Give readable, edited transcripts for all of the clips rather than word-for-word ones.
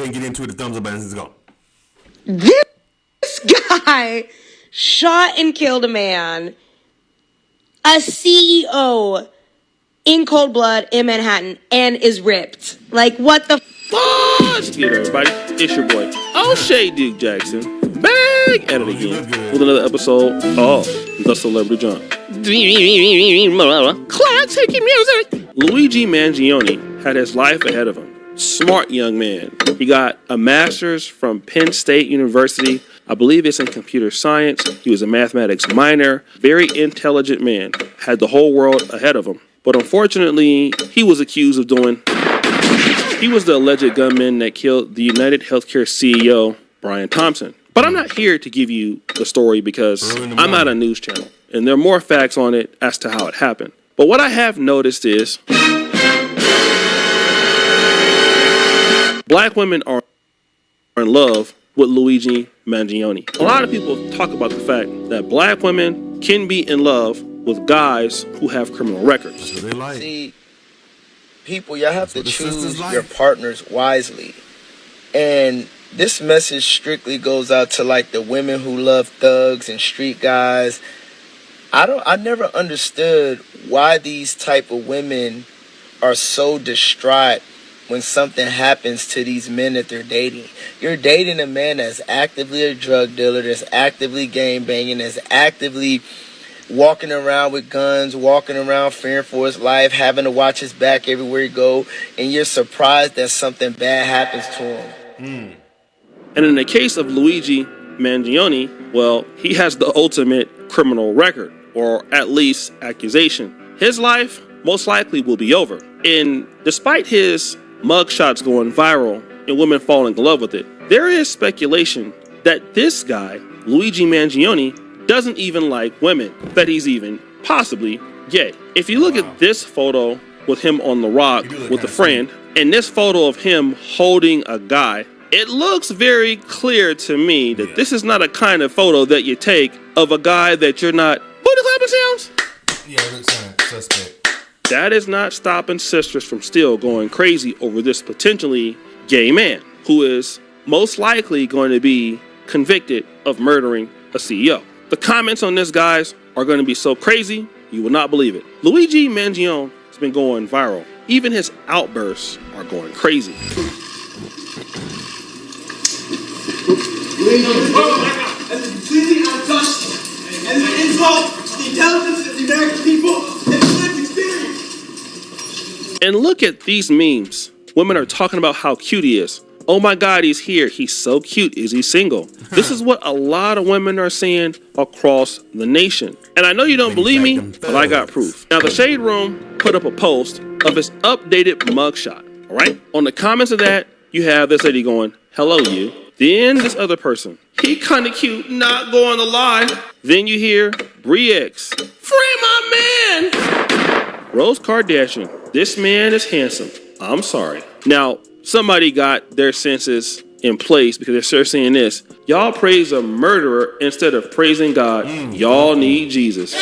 ahead and get into it. The thumbs up button is gone. This guy shot and killed a man, a CEO, in cold blood in Manhattan, and is ripped. Like, what the What's good, everybody? It's your boy, O'Shea Duke Jackson, back at it again with another episode of The Celebrity Junk. Classic music! Luigi Mangione had his life ahead of him. Smart young man. He got a master's from Penn State University. I believe it's in computer science. He was a mathematics minor. Very intelligent man. Had the whole world ahead of him. But unfortunately, he was accused of He was the alleged gunman that killed the United Healthcare CEO, Brian Thompson. But I'm not here to give you the story because I'm not a news channel. And there are more facts on it as to how it happened. But what I have noticed is black women are in love with Luigi Mangione. A lot of people talk about the fact that black women can be in love with guys who have criminal records. That's what they like. See, people, y'all have to choose your partners wisely. And this message strictly goes out to like the women who love thugs and street guys. I never understood why these type of women are so distraught when something happens to these men that they're dating. You're dating a man that's actively a drug dealer, that's actively gang banging, that's actively walking around with guns, walking around fearing for his life, having to watch his back everywhere he go, and you're surprised that something bad happens to him. And in the case of Luigi Mangione, well, he has the ultimate criminal record, or at least accusation. His life most likely will be over. And despite his mugshots going viral and women falling in love with it, there is speculation that this guy, Luigi Mangione, doesn't even like women, that he's even possibly gay. If you look at this photo with him on the rock with a friend, and this photo of him holding a guy, it looks very clear to me that this is not a kind of photo that you take of a guy that you're not. Booty clapping sounds? Yeah, it looks suspect. That is not stopping sisters from still going crazy over this potentially gay man who is most likely going to be convicted of murdering a CEO. The comments on this, guys, are going to be so crazy, you will not believe it. Luigi Mangione has been going viral. Even his outbursts are going crazy. As a completely untouched and an insult to the intelligence of the American people and the lived experience. And look at these memes. Women are talking about how cute he is. Oh my God, he's here. He's so cute. Is he single? This is what a lot of women are saying across the nation. And I know you don't believe me, but I got proof. Now, the Shade Room put up a post of his updated mugshot. All right? On the comments of that, you have this lady going, "Hello, you." Then this other person, "He kind of cute, not going to lie." Then you hear Brix, "Free my man." Rose Kardashian, "This man is handsome. I'm sorry." Now, somebody got their senses in place because they're saying this. Y'all praise a murderer instead of praising God. Y'all need Jesus.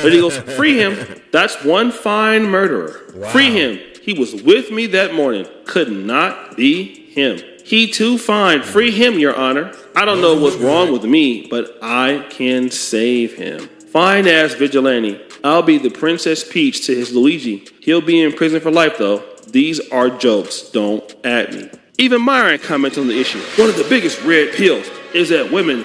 But he goes, "Free him. That's one fine murderer. Wow. Free him. He was with me that morning. Could not be him. He too fine. Free him, Your Honor. I don't know what's wrong with me, but I can save him. Fine ass vigilante. I'll be the Princess Peach to his Luigi. He'll be in prison for life, though. These are jokes. Don't at me." Even Myron comments on the issue. "One of the biggest red pills is that women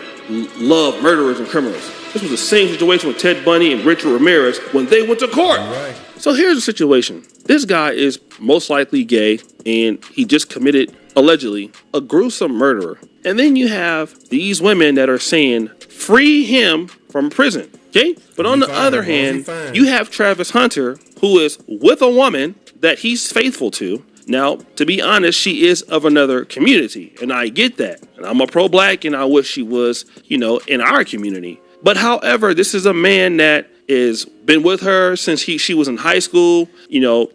love murderers and criminals. This was the same situation with Ted Bundy and Richard Ramirez when they went to court." Right. So here's the situation. This guy is most likely gay, and he just committed, allegedly, a gruesome murder. And then you have these women that are saying, free him from prison. Okay? But on the other hand, you have Travis Hunter, who is with a woman that he's faithful to. Now, to be honest, she is of another community, and I get that. And I'm a pro-black, and I wish she was, in our community. But however, this is a man that is been with her since she was in high school,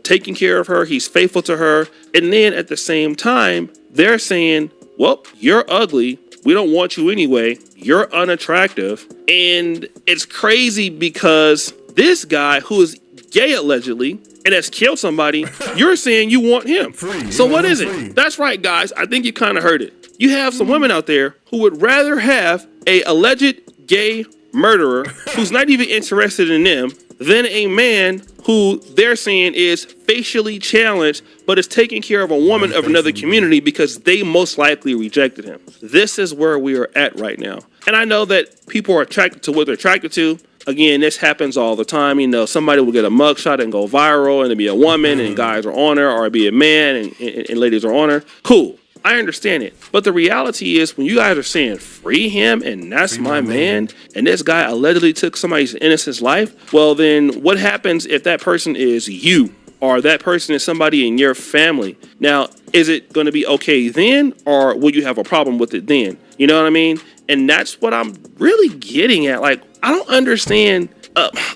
taking care of her. He's faithful to her. And then at the same time, they're saying, well, you're ugly. We don't want you anyway. You're unattractive. And it's crazy because this guy, who is gay allegedly and has killed somebody, you're saying you want him. Free. So You what want is him it? free. That's right, guys. I think you kind of heard it. You have some women out there who would rather have a alleged gay murderer who's not even interested in them than a man who they're saying is facially challenged but is taking care of a woman of another community because they most likely rejected him. This is where we are at right now. And I know that people are attracted to what they're attracted to. Again, this happens all the time. You know, somebody will get a mugshot and go viral, and it'll be a woman, and guys are on her, or it'll be a man, and ladies are on her. Cool. I understand it. But the reality is, when you guys are saying, free him, and that's my man, and this guy allegedly took somebody's innocent life, well, then what happens if that person is you, or that person is somebody in your family? Now, is it going to be okay then, or will you have a problem with it then? You know what I mean? And that's what I'm really getting at. Like, I don't understand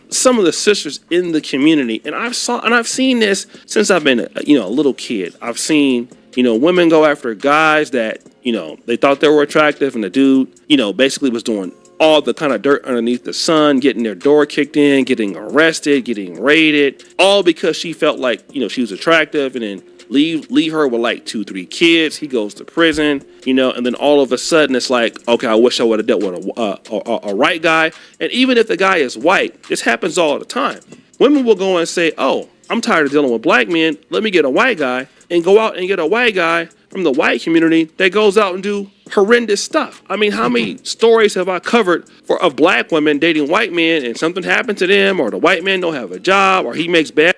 some of the sisters in the community, and I've seen this since I've been a little kid. I've seen women go after guys that they thought they were attractive, and the dude basically was doing all the kind of dirt underneath the sun, getting their door kicked in, getting arrested, getting raided, all because she felt like she was attractive, and then leave her with like 2-3 kids. He goes to prison, and then all of a sudden it's like, okay, I wish I would have dealt with a white guy. And even if the guy is white, this happens all the time. Women will go and say, oh, I'm tired of dealing with black men. Let me get a white guy, and go out and get a white guy from the white community that goes out and do horrendous stuff. I mean, how many stories have I covered of black women dating white men, and something happened to them, or the white man don't have a job, or he makes bad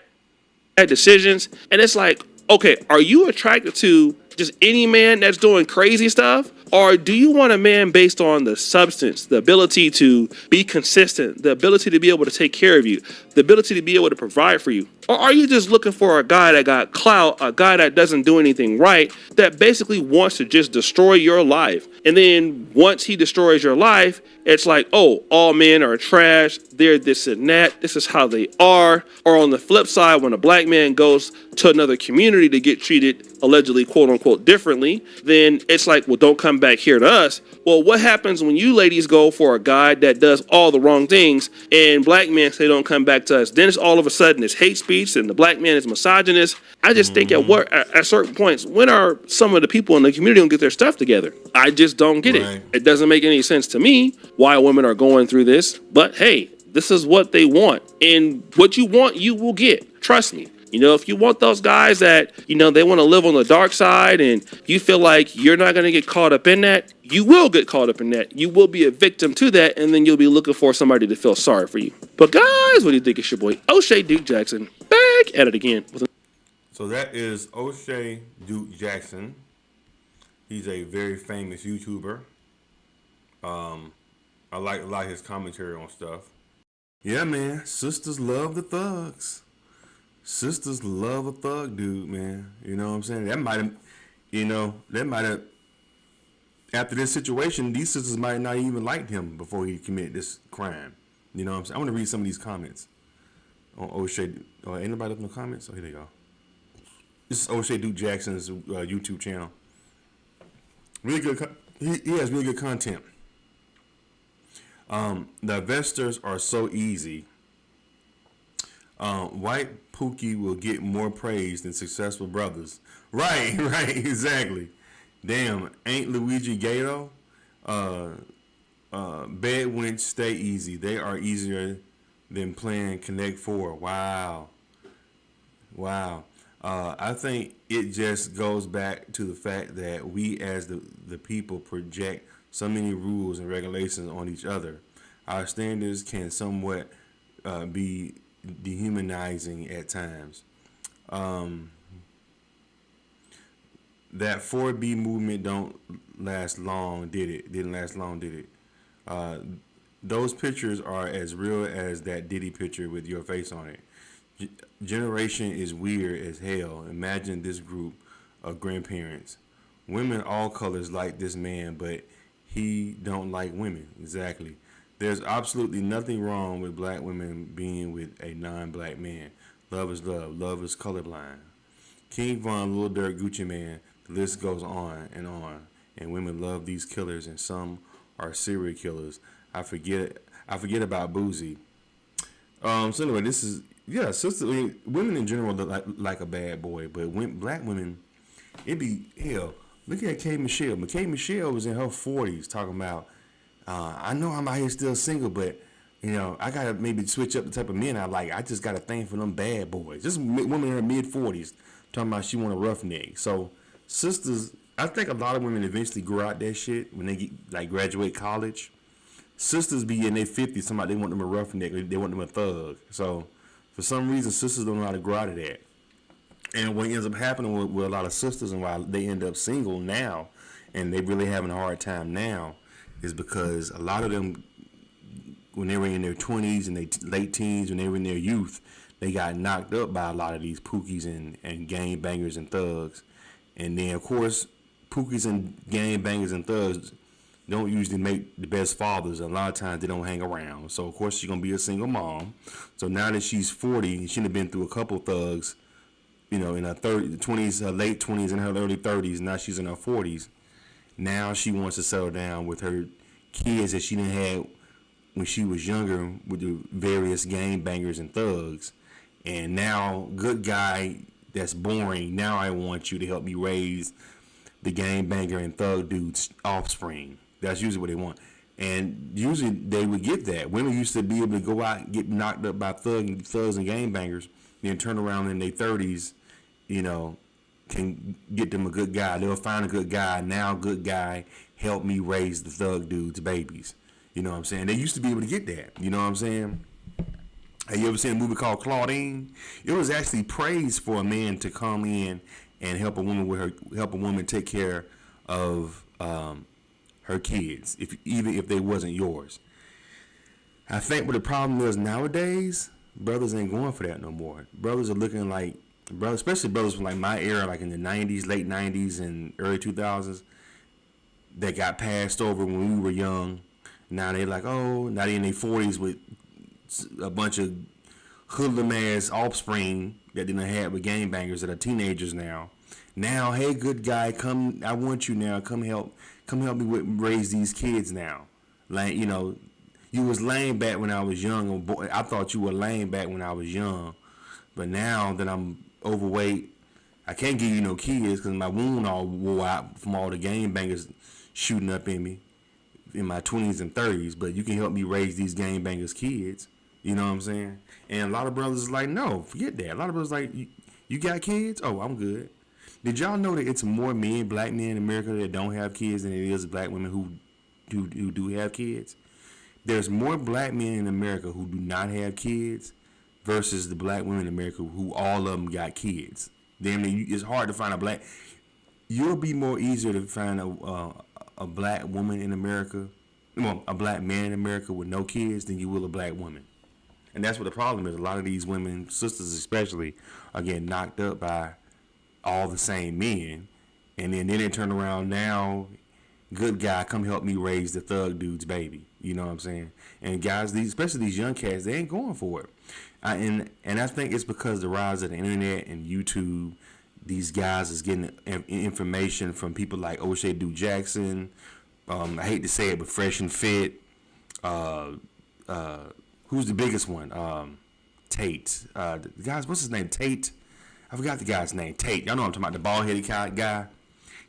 decisions, and it's like, okay, are you attracted to just any man that's doing crazy stuff? Or do you want a man based on the substance, the ability to be consistent, the ability to be able to take care of you, the ability to be able to provide for you? Or are you just looking for a guy that got clout, a guy that doesn't do anything right, that basically wants to just destroy your life? And then once he destroys your life, it's like, oh, all men are trash, they're this and that, this is how they are. Or on the flip side, when a black man goes to another community to get treated allegedly, quote unquote, differently, then it's like, well, don't come back here to us. Well, what happens when you ladies go for a guy that does all the wrong things and black men say don't come back to us? Then it's all of a sudden it's hate speech and the black man is misogynist. I just think at certain points, when are some of the people in the community gonna get their stuff together? I just don't get it. It doesn't make any sense to me why women are going through this. But hey, this is what they want, and what you want, you will get. Trust me. If you want those guys that, they want to live on the dark side, and you feel like you're not going to get caught up in that, you will get caught up in that. You will be a victim to that, and then you'll be looking for somebody to feel sorry for you. But guys, what do you think? It's your boy, O'Shea Duke Jackson, back at it again. So that is O'Shea Duke Jackson. He's a very famous YouTuber. I like his commentary on stuff. Yeah, man. Sisters love the thugs. Sisters love a thug dude, man. You know what I'm saying? That might have, after this situation, these sisters might not even liked him before he committed this crime. You know what I'm saying? I want to read some of these comments on O'Shea. Oh, ain't nobody left no comments? Oh, here they go. This is O'Shea Duke Jackson's YouTube channel. Really good. He has really good content. The investors are so easy. White POOKIE will get more praise than successful brothers. Right, exactly. Damn, ain't Luigi Gato? Bedwinch stay easy. They are easier than playing Connect 4. Wow. I think it just goes back to the fact that we as the people project so many rules and regulations on each other. Our standards can somewhat be dehumanizing at times. That 4B movement didn't last long, did it? Those pictures are as real as that Diddy picture with your face on it. Generation is weird as hell. Imagine this group of grandparents. Women all colors like this man, but he don't like women. Exactly. There's absolutely nothing wrong with black women being with a non-black man. Love is love. Love is colorblind. King Von, Lil Durk, Gucci Man. The list goes on. And women love these killers, and some are serial killers. I forget about Boozy. So anyway, this is Yeah, sister. I mean, women in general look like a bad boy, but when black women, it be hell. Look at K Michelle. K Michelle was in her 40s talking about. I know I'm out here still single, but I gotta maybe switch up the type of men I like. I just got a thing for them bad boys. This woman in her mid 40s talking about she want a roughneck. So sisters, I think a lot of women eventually grow out that shit when they get, like, graduate college. Sisters be in their 50s, somebody they want them a roughneck, they want them a thug. So for some reason, sisters don't know how to grow out of that. And what ends up happening with a lot of sisters, and why they end up single now, and they really having a hard time now, is because a lot of them, when they were in their 20s and their late teens, when they were in their youth, they got knocked up by a lot of these pookies and gang bangers and thugs. And then, of course, pookies and gang bangers and thugs don't usually make the best fathers. A lot of times they don't hang around. So, of course, she's going to be a single mom. So now that she's 40, she'd have been through a couple thugs, in her 20s, her late 20s, and her early 30s. Now she's in her 40s. Now she wants to settle down with her kids that she didn't have when she was younger with the various gang bangers and thugs. And now, good guy that's boring, now I want you to help me raise the gang banger and thug dude's offspring. That's usually what they want. And usually they would get that. Women used to be able to go out and get knocked up by thugs and gang bangers, then turn around in their 30s, can get them a good guy. They'll find a good guy. Now, good guy, help me raise the thug dude's babies. You know what I'm saying? They used to be able to get that. You know what I'm saying? Have you ever seen a movie called Claudine? It was actually praised for a man to come in and help a woman take care of her kids, even if they wasn't yours. I think what the problem is nowadays, brothers ain't going for that no more. Brothers are looking like especially brothers from like my era, like in the 90s, late 90s and early 2000s, that got passed over when we were young. Now they like, now they in their 40s with a bunch of hoodlum ass offspring that they done had with gangbangers that are teenagers now. Now, hey, good guy, come, I want you now. Come help me raise these kids now. Like, you was lame back when I was young. Boy, I thought you were lame back when I was young. But now that I'm overweight, I can't give you no kids because my wound all wore out from all the gangbangers shooting up in me in my 20s and 30s. But you can help me raise these gangbangers' kids. You know what I'm saying? And a lot of brothers is like, no, forget that. A lot of brothers like, you got kids? Oh, I'm good. Did y'all know that it's more black men in America that don't have kids than it is black women who do have kids? There's more black men in America who do not have kids versus the black women in America who all of them got kids. It's hard to find a black. You'll be more easier to find a black woman in America, a black man in America with no kids than you will a black woman. And that's what the problem is. A lot of these women, sisters especially, are getting knocked up by all the same men. And then they turn around now, good guy, come help me raise the thug dude's baby. You know what I'm saying? And guys, especially these young cats, they ain't going for it. And I think it's because the rise of the internet and YouTube, these guys is getting information from people like O'Shea Duke Jackson. I hate to say it, but Fresh and Fit. Who's the biggest one? Tate. The guys, what's his name? Tate. I forgot the guy's name. Tate. Y'all know I'm talking about, the bald-headed guy.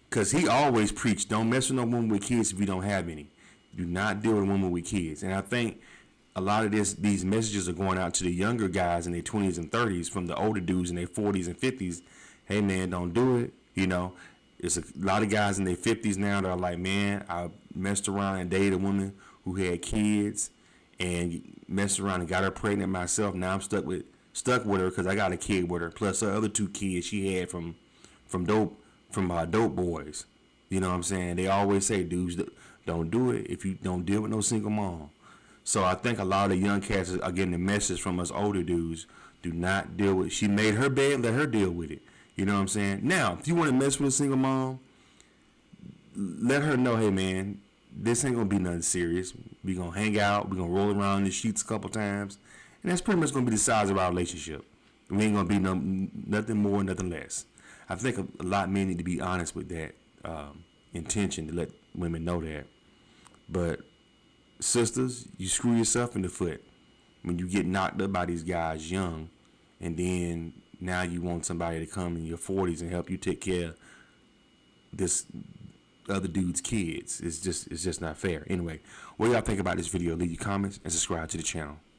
Because he always preached, don't mess with no woman with kids if you don't have any. Do not deal with a woman with kids. And I think a lot of these messages are going out to the younger guys in their 20s and 30s from the older dudes in their 40s and 50s. Hey, man, don't do it. There's a lot of guys in their 50s now that are like, man, I messed around and dated a woman who had kids and messed around and got her pregnant myself. Now I'm stuck with her because I got a kid with her, plus her other 2 kids she had from dope boys. You know what I'm saying? They always say, dudes, don't do it if you don't deal with no single mom. So I think a lot of the young cats are getting the message from us older dudes. Do not deal with it. She made her bed, let her deal with it. You know what I'm saying? Now, if you want to mess with a single mom, let her know, hey, man, this ain't going to be nothing serious. We're going to hang out. We're going to roll around in the sheets a couple times. And that's pretty much going to be the size of our relationship. We ain't going to be nothing more, nothing less. I think a lot of men need to be honest with that intention to let women know that. But sisters, you screw yourself in the foot when you get knocked up by these guys young and then now you want somebody to come in your 40s and help you take care of this other dude's kids. It's just not fair. Anyway, what do y'all think about this video? Leave your comments and subscribe to the channel.